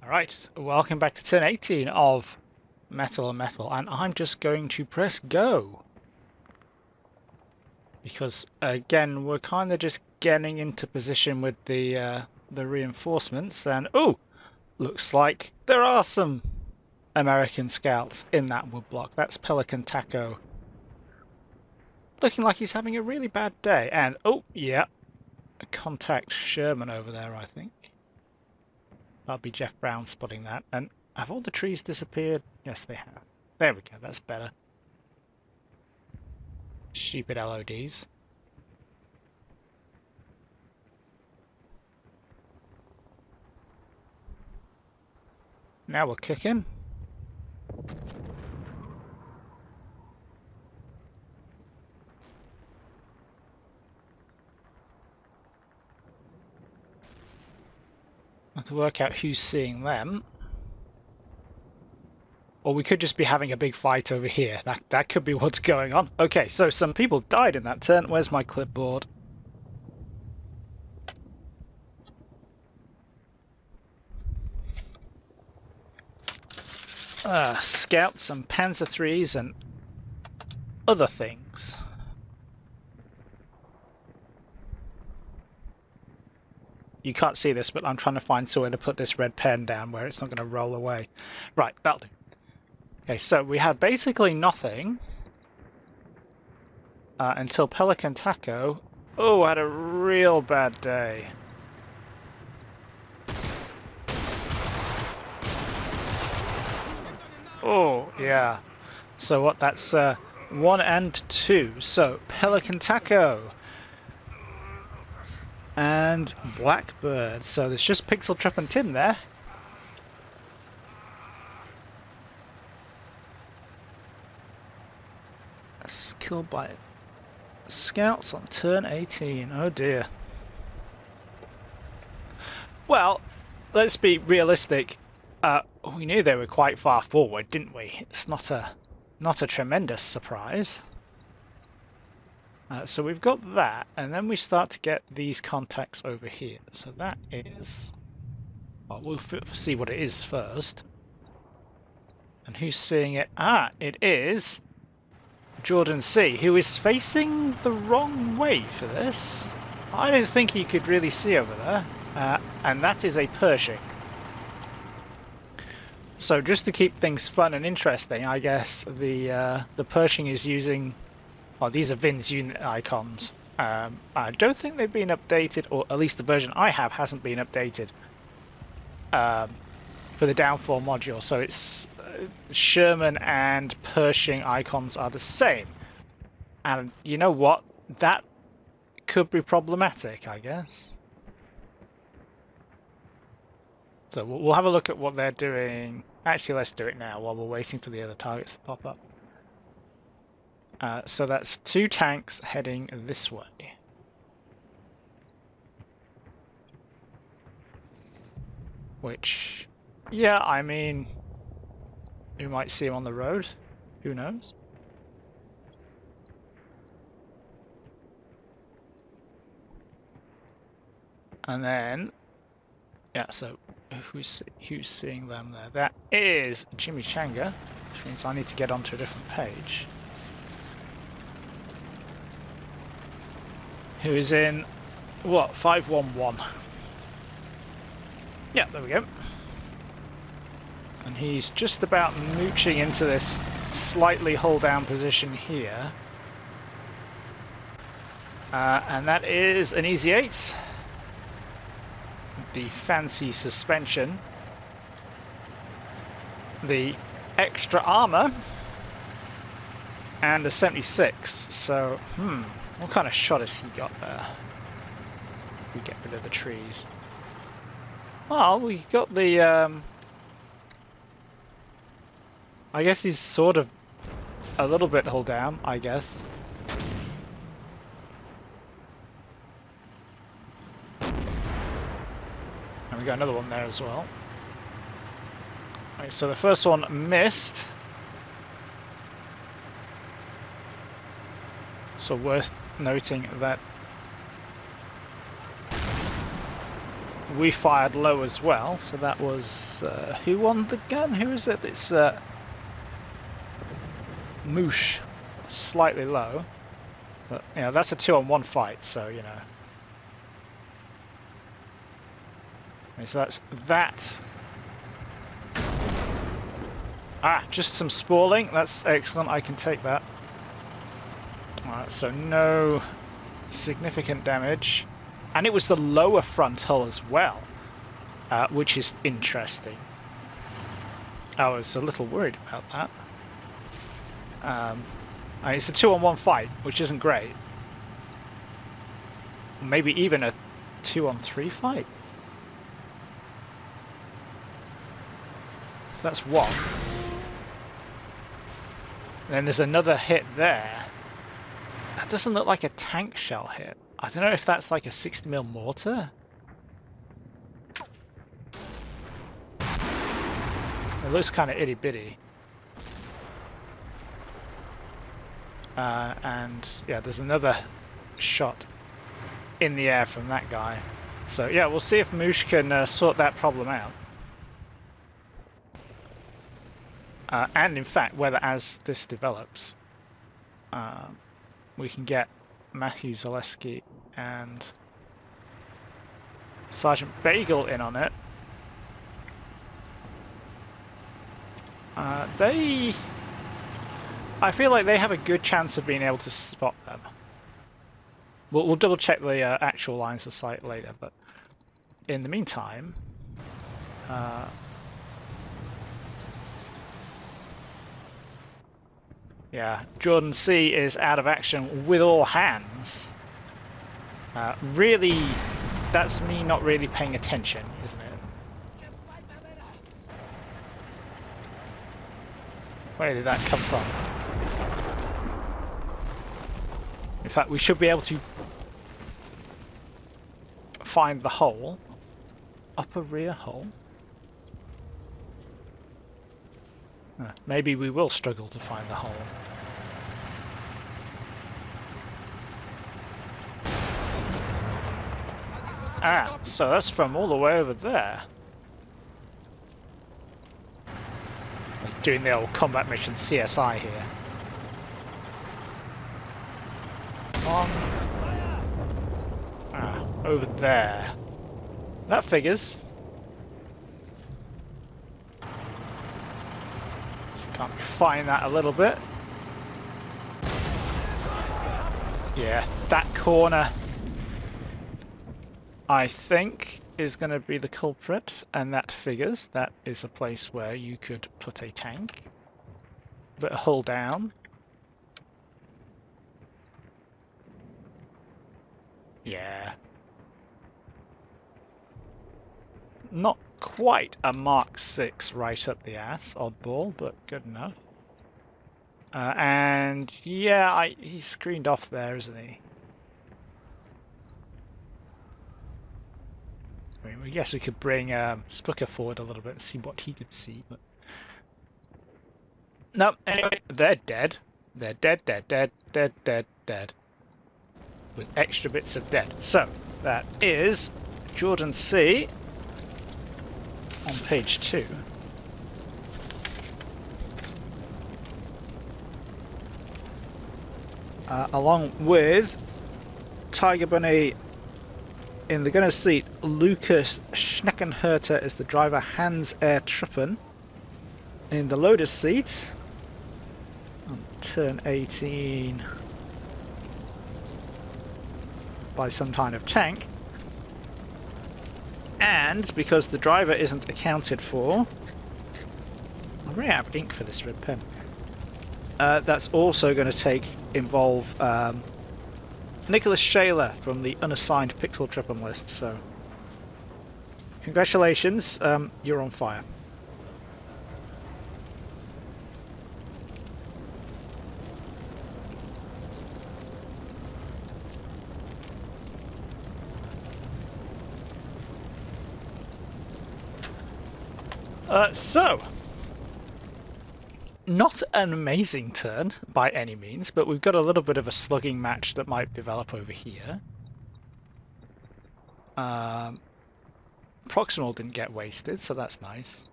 Alright, welcome back to turn 18 of Metal and Metal, and I'm just going to press go. Because, again, we're kind of just getting into position with the reinforcements, and oh! Looks like there are some American scouts in that woodblock. That's Pelican Taco. Looking like he's having a really bad day, and oh, yeah, contact Sherman over there, I think. That'll be Jeff Brown spotting that. And have all the trees disappeared? Yes, they have. There we go, that's better. Stupid LODs. Now we're cooking. Have to work out who's seeing them. Or we could just be having a big fight over here. That could be what's going on. Okay, so some people died in that turn. Where's my clipboard? Scouts and Panzer IIIs and other things. You can't see this, but I'm trying to find somewhere to put this red pen down where it's not going to roll away. Right, that'll do. Okay, so we have basically nothing until Pelican Taco. Oh, had a real bad day. Oh, yeah. So what, that's 1 and 2. So, Pelican Taco. And Blackbird. So there's just Pixel Trap and Tim there. That's killed by scouts on turn 18. Oh dear. Well, let's be realistic. We knew they were quite far forward, didn't we? It's not a tremendous surprise. So we've got that, and then we start to get these contacts over here. So that is... Well, we'll see what it is first. And who's seeing it? Ah, it is Jordan C, who is facing the wrong way for this. I don't think he could really see over there. And that is a Pershing. So just to keep things fun and interesting, I guess the Pershing is using... Well, these are Vin's unit icons. I don't think they've been updated, or at least the version I have hasn't been updated for the downfall module. So it's Sherman and Pershing icons are the same. And you know what? That could be problematic, I guess. So we'll have a look at what they're doing. Actually, let's do it now while we're waiting for the other targets to pop up. So that's 2 tanks heading this way. Which, yeah, I mean, we might see them on the road. Who knows? And then, yeah, so who's seeing them there? That is Jimmy Changa, which means I need to get onto a different page. Who is in, what, 511? Yeah, there we go. And he's just about mooching into this slightly hold down position here. And that is an Easy 8. The fancy suspension. The extra armor. And the 76. So, what kind of shot has he got there? We get rid of the trees. Well, we got the, I guess he's sort of a little bit hull down, I guess. And we got another one there as well. Right, so the first one missed. So worth noting that we fired low as well, so that was... who won the gun? Who is it? It's Moosh, slightly low. But, you know, that's a 2-on-1 fight, so, you know. Okay, so that's that. Ah, just some spalling. That's excellent. I can take that. Alright, so no significant damage. And it was the lower front hull as well, which is interesting. I was a little worried about that. And it's a 2-on-1 fight, which isn't great. Maybe even a 2-on-3 fight. So that's one. And then there's another hit there. That doesn't look like a tank shell hit. I don't know if that's like a 60mm mortar. It looks kind of itty bitty. And yeah, there's another shot in the air from that guy. So yeah, we'll see if Moosh can sort that problem out. And in fact, whether as this develops, we can get Matthew Zaleski and Sergeant Bagel in on it. I feel like they have a good chance of being able to spot them. We'll double check the actual lines of sight later, but in the meantime, yeah, Jordan C is out of action with all hands. Really, that's me not really paying attention, isn't it? Where did that come from? In fact, we should be able to find the hole. Upper rear hole? Maybe we will struggle to find the hole. Ah, so that's from all the way over there. Like doing the old combat mission CSI here. Ah, over there. That figures. Can't refine that a little bit. Yeah, that corner, I think, is going to be the culprit, and that figures. That is a place where you could put a tank. But hull down. Yeah. Not quite a Mark 6 right up the ass, oddball, but good enough. And yeah, he's screened off there, isn't he? I mean, I guess we could bring Spooker forward a little bit and see what he could see, but... No, anyway, they're dead. They're dead, dead, dead, dead, dead, dead. With extra bits of dead. So, that is Jordan C on page 2. Along with Tiger Bunny in the gunner's seat, Lucas Schneckenhurter is the driver, Hans Air Truppen in the loader's seat on turn 18 by some kind of tank. And because the driver isn't accounted for, I'm running out of ink for this red pen. That's also going to involve Nicholas Shaler from the unassigned Pixel Trippum list. So, congratulations, you're on fire. So, not an amazing turn by any means, but we've got a little bit of a slugging match that might develop over here. proximal didn't get wasted, so that's nice.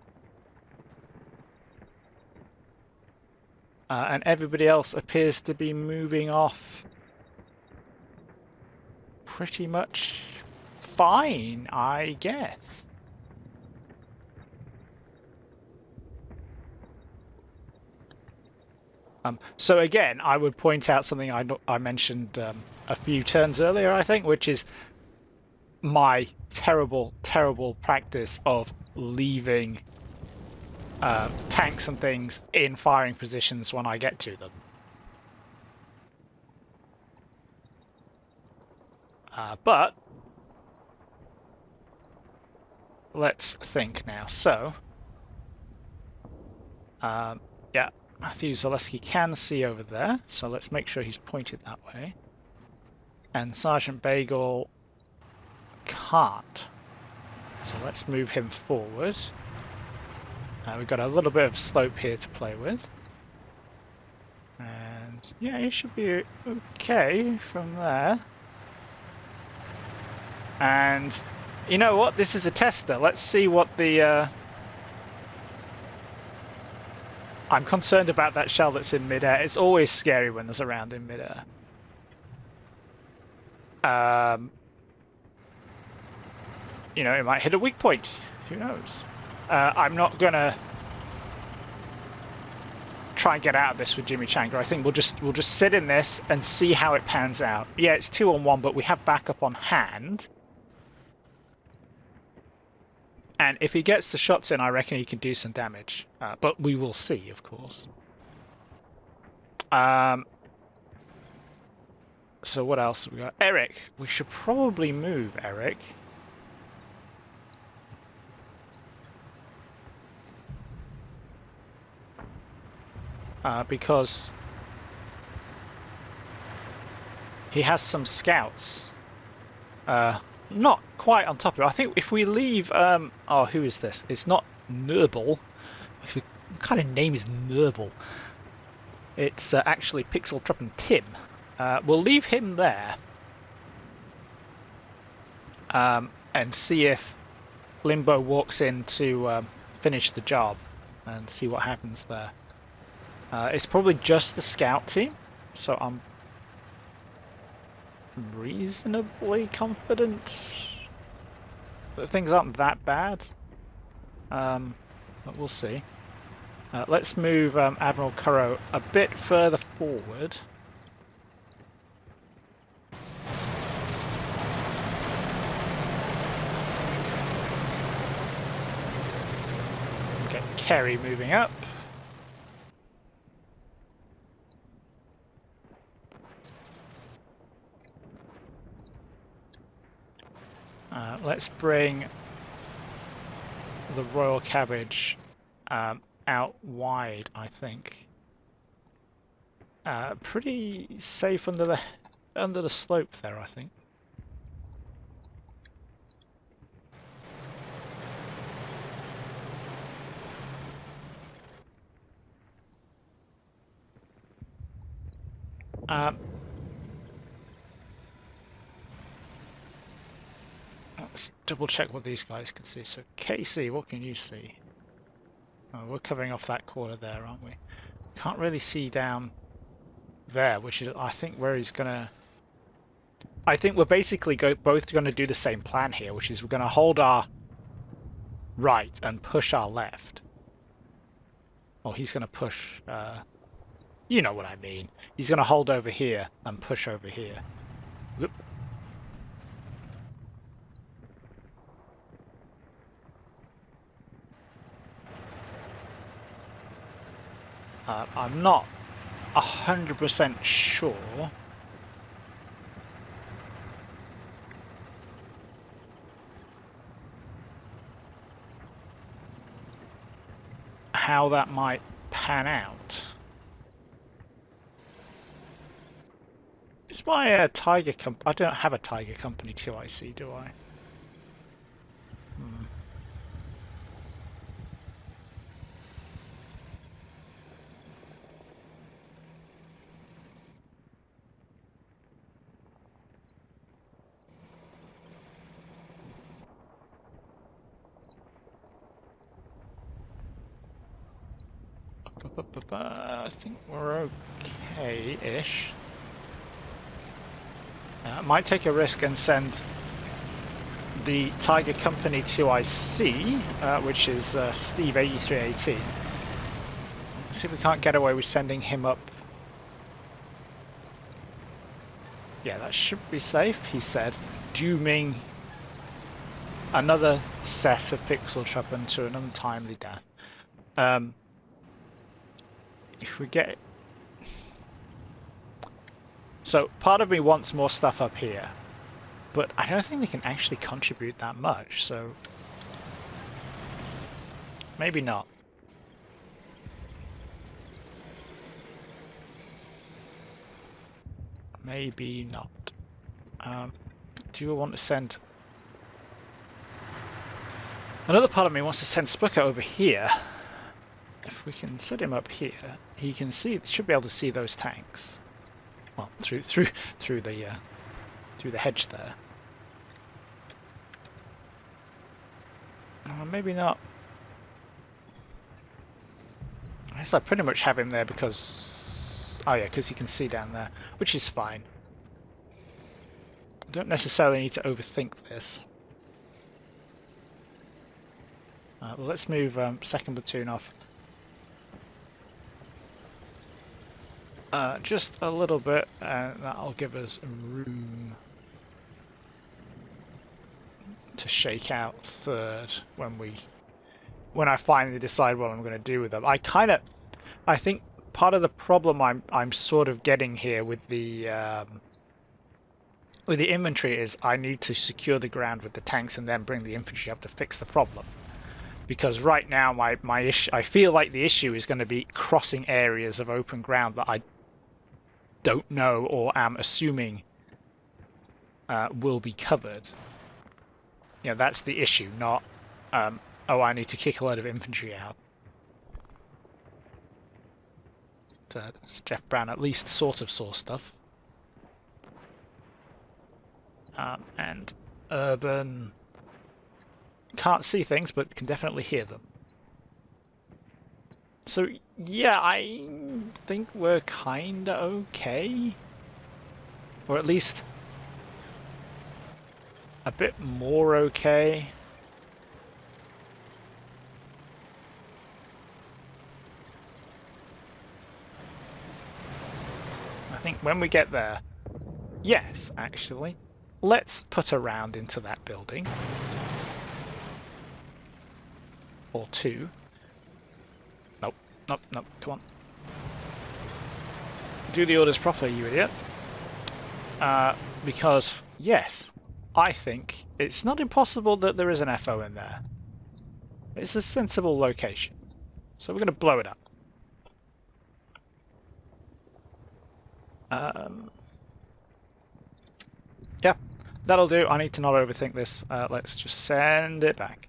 And everybody else appears to be moving off pretty much fine, I guess. So again, I would point out something I mentioned a few turns earlier, I think, which is my terrible, terrible practice of leaving tanks and things in firing positions when I get to them. But let's think now. So, yeah, Matthew Zaleski can see over there, so let's make sure he's pointed that way. And Sergeant Bagel can't. So let's move him forward. We've got a little bit of slope here to play with. And yeah, he should be okay from there. And you know what? This is a tester. Let's see what the... I'm concerned about that shell that's in midair. It's always scary when there's a round in midair. You know, it might hit a weak point. Who knows? I'm not gonna try and get out of this with Jimmy Changa. I think we'll just sit in this and see how it pans out. Yeah, it's 2-on-1, but we have backup on hand. And if he gets the shots in, I reckon he can do some damage. But we will see, of course. So what else have we got? Eric. We should probably move Eric. Because he has some scouts. Not quite on top of it. I think if we leave... oh, who is this? It's not Nurble. What kind of name is Nurble? It's actually Pixel Trup and Tim. We'll leave him there. And see if Limbo walks in to finish the job. And see what happens there. It's probably just the scout team. So I'm reasonably confident that things aren't that bad. But we'll see. Let's move Admiral Currow a bit further forward. Get Kerry moving up. Let's bring the Royal Cabbage out wide, I think. Pretty safe under the slope there, I think. Let's double check what these guys can see. So Casey, what can you see? Oh, we're covering off that corner there, aren't we? Can't really see down there, which is, I think, where he's gonna... I think we're basically both gonna do the same plan here, which is we're gonna hold our right and push our left. Or he's gonna push... you know what I mean. He's gonna hold over here and push over here. Whoop. I'm not 100% sure how that might pan out. Is my Tiger Company... I don't have a Tiger Company 2IC, do I? I think we're okay-ish. Might take a risk and send the Tiger Company to IC, which is Steve 8318. See if we can't get away with sending him up. Yeah, that should be safe, he said, dooming another set of Pixel Trouble to an untimely death. If we get... So, part of me wants more stuff up here, but I don't think they can actually contribute that much, so... Maybe not. Maybe not. Do you want to send... Another part of me wants to send Spucker over here. If we can set him up here, he can see, should be able to see those tanks. Well, through the hedge there. Maybe not. I guess I pretty much have him there because... Oh yeah, because he can see down there, which is fine. I don't necessarily need to overthink this. Well, let's move second platoon off. Just a little bit, and that'll give us room to shake out third when I finally decide what I'm going to do with them. I think part of the problem I'm sort of getting here with the infantry is I need to secure the ground with the tanks and then bring the infantry up to fix the problem. Because right now my issue, I feel like the issue is going to be crossing areas of open ground that I don't know or am assuming will be covered. You know, that's the issue, not oh, I need to kick a load of infantry out. So Jeff Brown at least sort of saw stuff. And Urban can't see things, but can definitely hear them. So yeah, I think we're kinda okay. Or at least a bit more okay. I think when we get there, yes, actually, let's put a round into that building. Or two. Nope, nope, nope, come on. Do the orders properly, you idiot. Because, yes, I think it's not impossible that there is an FO in there. It's a sensible location. So we're going to blow it up. Yeah, that'll do. I need to not overthink this. Let's just send it back.